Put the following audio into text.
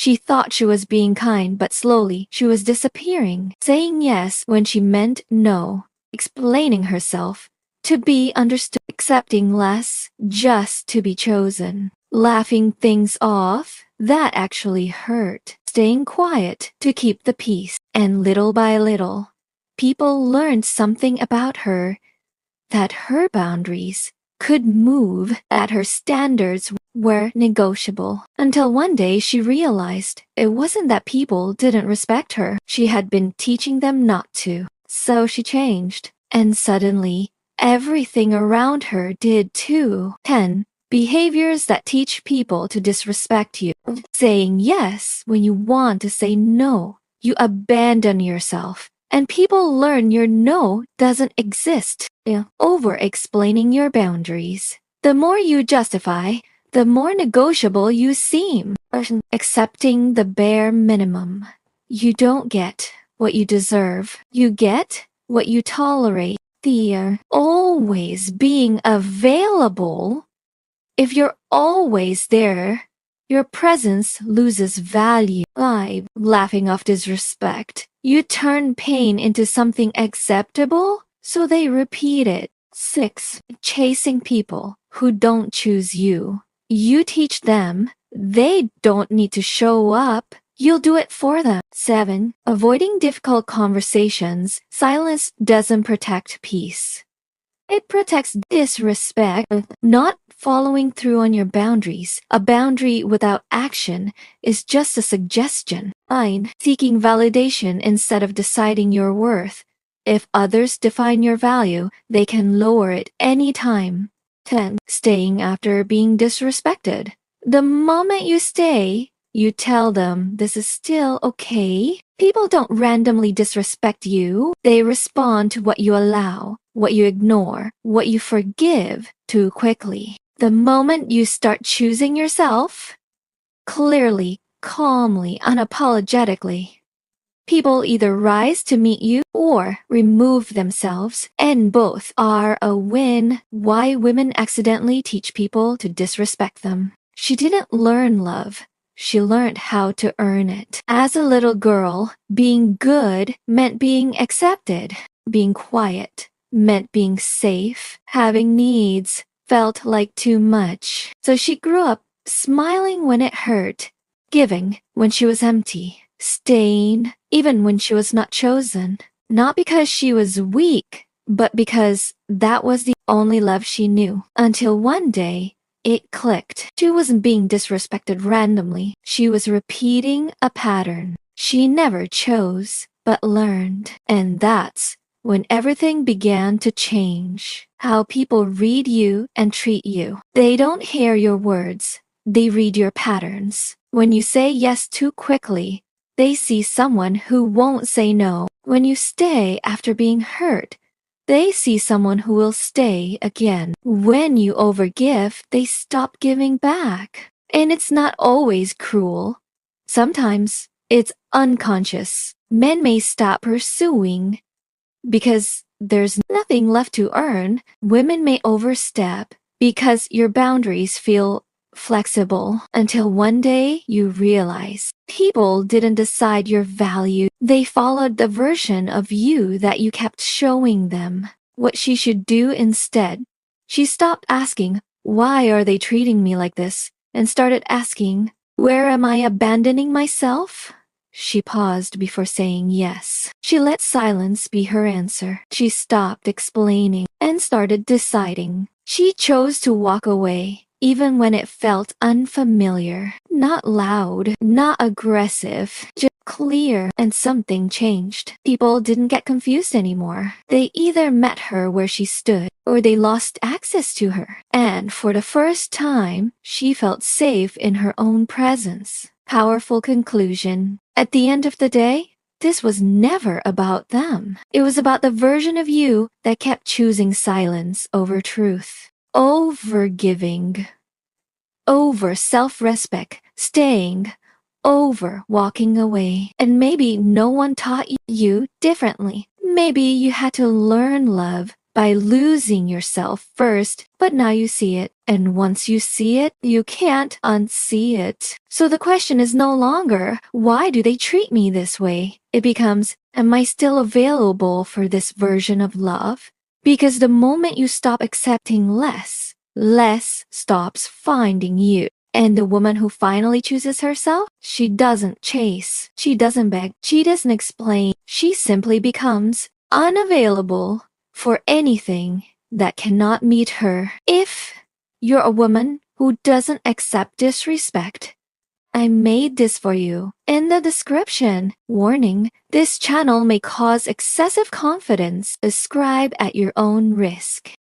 She thought she was being kind, but slowly she was disappearing, saying yes when she meant no, explaining herself to be understood, accepting less just to be chosen, laughing things off that actually hurt, staying quiet to keep the peace. And little by little, people learned something about her, that her boundaries could move, that her standards were negotiable. Until one day she realized it wasn't that people didn't respect her. She had been teaching them not to. So she changed. And suddenly, everything around her did too. 10. Behaviors that teach people to disrespect you. Saying yes when you want to say no. You abandon yourself. And people learn your no doesn't exist. Over-explaining your boundaries. The more you justify, the more negotiable you seem. Accepting the bare minimum. You don't get what you deserve. You get what you tolerate. Always being available. If you're always there, your presence loses value. 5. Laughing off disrespect. You turn pain into something acceptable, so they repeat it. 6. Chasing people who don't choose you. You teach them they don't need to show up. You'll do it for them. 7. Avoiding difficult conversations. Silence doesn't protect peace. It protects disrespect. Not following through on your boundaries. A boundary without action is just a suggestion. 9. Seeking validation instead of deciding your worth. If others define your value, they can lower it anytime. 10. Staying after being disrespected. The moment you stay, you tell them this is still okay. People don't randomly disrespect you. They respond to what you allow, what you ignore, what you forgive too quickly. The moment you start choosing yourself, clearly, calmly, unapologetically, people either rise to meet you or remove themselves, and both are a win. Why women accidentally teach people to disrespect them. She didn't learn love. She learned how to earn it. As a little girl, being good meant being accepted. Being quiet meant being safe. Having needs felt like too much. So she grew up smiling when it hurt, giving when she was empty, staying even when she was not chosen. Not because she was weak, but because that was the only love she knew. Until one day, it clicked. She wasn't being disrespected randomly. She was repeating a pattern. She never chose, but learned. And that's when everything began to change. How people read you and treat you. They don't hear your words. They read your patterns. When you say yes too quickly, they see someone who won't say no. When you stay after being hurt, they see someone who will stay again. When you overgive, they stop giving back. And it's not always cruel. Sometimes it's unconscious. Men may stop pursuing because there's nothing left to earn. Women may overstep because your boundaries feel flexible, until one day you realize people didn't decide your value. They followed the version of you that you kept showing them what she should do instead. She stopped asking, why are they treating me like this? And started asking, where am I abandoning myself? She paused before saying yes. She let silence be her answer. She stopped explaining and started deciding. She chose to walk away, even when it felt unfamiliar. Not loud, not aggressive, just clear. And something changed. People didn't get confused anymore. They either met her where she stood, or they lost access to her. And for the first time, she felt safe in her own presence. Powerful conclusion. At the end of the day, this was never about them. It was about the version of you that kept choosing silence over truth. Over giving, over self-respect, staying, over walking away. And maybe no one taught you differently. Maybe you had to learn love by losing yourself first, but now you see it. And once you see it, you can't unsee it. So the question is no longer, why do they treat me this way? It becomes, am I still available for this version of love? Because the moment you stop accepting less, less stops finding you. And the woman who finally chooses herself, she doesn't chase, she doesn't beg, she doesn't explain. She simply becomes unavailable for anything that cannot meet her. If you're a woman who doesn't accept disrespect, I made this for you. In the description, warning, this channel may cause excessive confidence. Subscribe at your own risk.